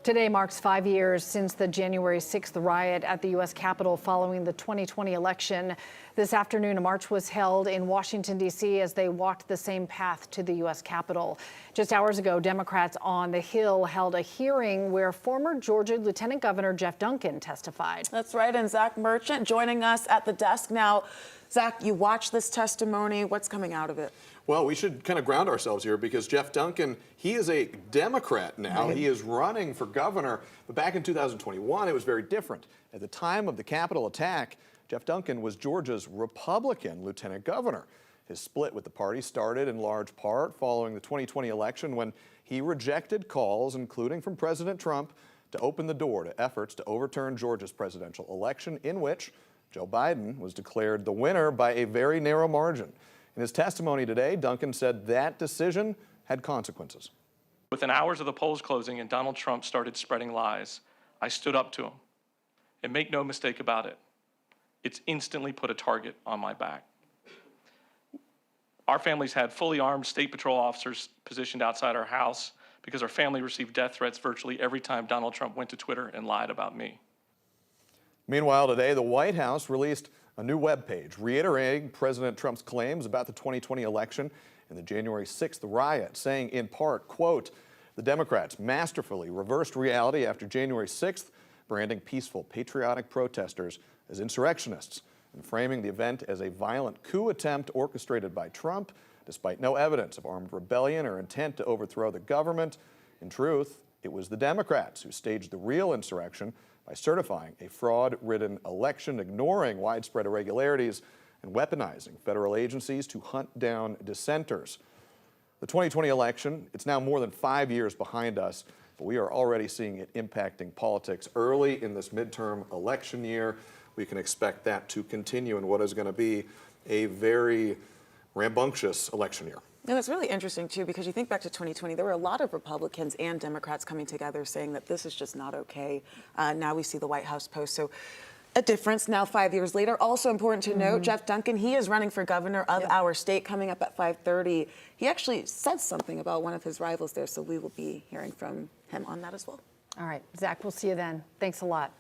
Today marks 5 years since the January 6th riot at the U.S. Capitol following the 2020 election. This afternoon, a march was held in Washington, D.C. as they walked the same path to the U.S. Capitol. Just hours ago, Democrats on the Hill held a hearing where former Georgia Lieutenant Governor Geoff Duncan testified. That's right, and Zach Merchant joining us at the desk now. Zach, you watched this testimony. What's coming out of it? Well, we should kind of ground ourselves here because Geoff Duncan, he is a Democrat now. Right. He is running for governor. But back in 2021, it was very different. At the time of the Capitol attack, Geoff Duncan was Georgia's Republican lieutenant governor. His split with the party started in large part following the 2020 election when he rejected calls, including from President Trump, to open the door to efforts to overturn Georgia's presidential election in which Joe Biden was declared the winner by a very narrow margin. In his testimony today, Duncan said that decision had consequences. Within hours of the polls closing and Donald Trump started spreading lies, I stood up to him. And make no mistake about it, it's instantly put a target on my back. Our family's had fully armed State Patrol officers positioned outside our house because our family received death threats virtually every time Donald Trump went to Twitter and lied about me. Meanwhile, today, the White House released a new webpage reiterating President Trump's claims about the 2020 election and the January 6th riot, saying in part, quote, the Democrats masterfully reversed reality after January 6th, branding peaceful, patriotic protesters as insurrectionists and framing the event as a violent coup attempt orchestrated by Trump, despite no evidence of armed rebellion or intent to overthrow the government. In truth, it was the Democrats who staged the real insurrection by certifying a fraud-ridden election, ignoring widespread irregularities, and weaponizing federal agencies to hunt down dissenters. The 2020 election, it's now more than 5 years behind us, but we are already seeing it impacting politics early in this midterm election year. We can expect that to continue in what is going to be a very rambunctious election year. No, it's really interesting, too, because you think back to 2020, there were a lot of Republicans and Democrats coming together saying that this is just not okay. Now we see the White House post. So a difference now 5 years later. Also important to note, Geoff Duncan, he is running for governor of our state coming up at 5:30. He actually said something about one of his rivals there, so we will be hearing from him on that as well. All right, Zach, we'll see you then. Thanks a lot.